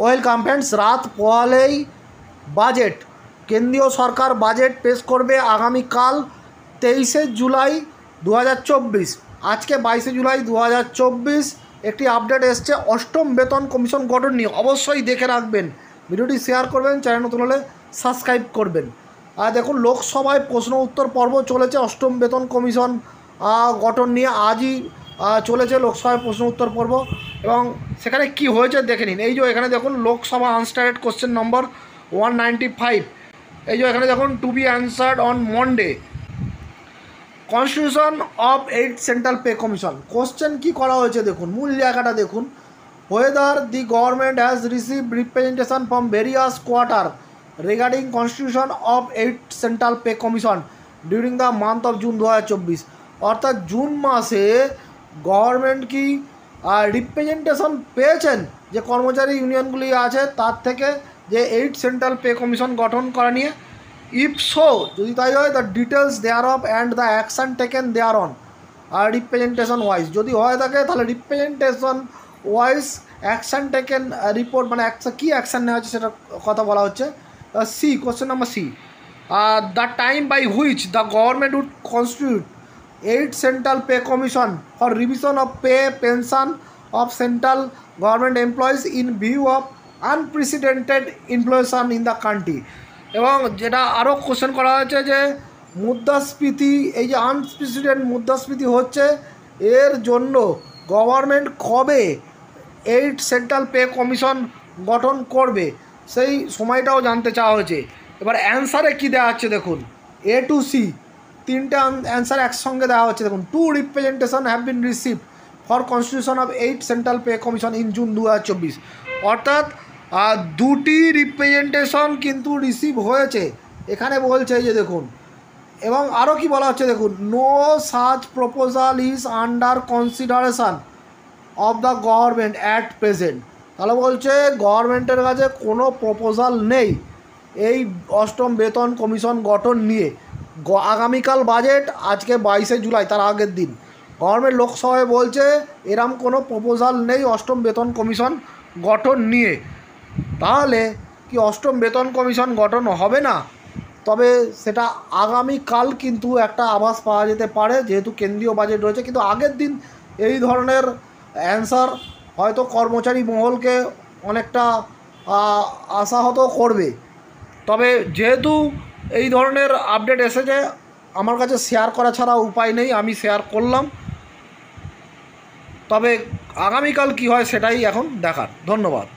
Welcome friends, রাত পোহালেই budget, কেন্দ্রীয় সরকার budget পেশ করবে আগামীকাল 23শে জুলাই 2024। আজকে 22শে জুলাই 2024 একটি আপডেট এসছে অষ্টম বেতন কমিশন গঠন নিয়ে। অবশ্যই দেখে রাখবেন, ভিডিওটি শেয়ার করবেন, চ্যানেল নতুন হলে সাবস্ক্রাইব করবেন। আর দেখুন, লোকসভায় প্রশ্ন উত্তর পর্ব চলেছে অষ্টম বেতন কমিশন গঠন নিয়ে। আজই চলেছে লোকসভায় প্রশ্ন উত্তর পর্ব এবং সেখানে কি হয়েছে দেখে নিন। এই যে এখানে দেখুন, লোকসভা আনস্টারেড কোশ্চেন নম্বর 195। এই যে এখানে দেখুন, to be answered on Monday, constitution of 8 central pay commission. Question কি করা হয়েছে দেখুন, মূল জায়গাটা দেখুন। Whether the government has receive representation from various quarter regarding constitution of 8 central pay commission during the month of June 2024। অর্থাৎ June মাসে government কি রিপ্রেজেন্টেশন পেয়েছেন যে কর্মচারী ইউনিয়নগুলি আছে তার থেকে, যে 8 সেন্ট্রাল পে কমিশন গঠন করা নিয়ে। ইফ সো, যদি তাই হয়, the details thereof and the action taken thereon আর রিপ্রেজেন্টেশন ওয়াইজ। যদি হয়ে থাকে তাহলে representation wise action taken report, মানে কী অ্যাকশান নেওয়া হচ্ছে সেটা কথা বলা হচ্ছে। C, question number C, the time by which the government would constitute 8 central pay commission for revision of pay pension of central government employees in view of unprecedented inflation in the country. এবং যেটা আরও question করা হয়েছে যে মুদ্রাস্ফীতি, এই যে আনপ্রেসিডেন্ট মুদ্রাস্ফীতি হচ্ছে, এর জন্য গভর্নমেন্ট কবে 8 সেন্ট্রাল পে কমিশন গঠন করবে সেই সময়টাও জানতে চাওয়া হয়েছে। এবার অ্যান্সারে কী দেওয়া হচ্ছে দেখুন, এ টু সি তিনটা অ্যান্সার একসঙ্গে দেওয়া হচ্ছে দেখুন। 2 representation have been received for constitution of 8 central pay commission in June 2024। অর্থাৎ 2টি রিপ্রেজেন্টেশন কিন্তু রিসিভ হয়েছে এখানে বলছে, যে দেখুন। এবং আরও কি বলা হচ্ছে দেখুন, no such proposal is under consideration of the government at present. তাহলে বলছে গভর্নমেন্টের কাছে কোনো প্রপোজাল নেই এই অষ্টম বেতন কমিশন গঠন নিয়ে। আগামীকাল বাজেট, আজকে 22শে জুলাই, তার আগের দিন গভর্নমেন্ট লোকসভায় বলছে এরম কোনো প্রপোজাল নেই অষ্টম বেতন কমিশন গঠন নিয়ে। তাহলে কি অষ্টম বেতন কমিশন গঠন হবে না? তবে সেটা আগামীকাল কিন্তু একটা আভাস পাওয়া যেতে পারে, যেহেতু কেন্দ্রীয় বাজেট রয়েছে। কিন্তু আগের দিন এই ধরনের অ্যান্সার হয়তো কর্মচারী মহলকে অনেকটা আশাহত করবে। তবে যেহেতু এই ধরনের আপডেট এসেছে, আমার কাছে শেয়ার করা ছাড়া উপায় নেই, আমি শেয়ার করলাম। তবে আগামীকাল কি হয় সেটাই এখন দেখার। ধন্যবাদ।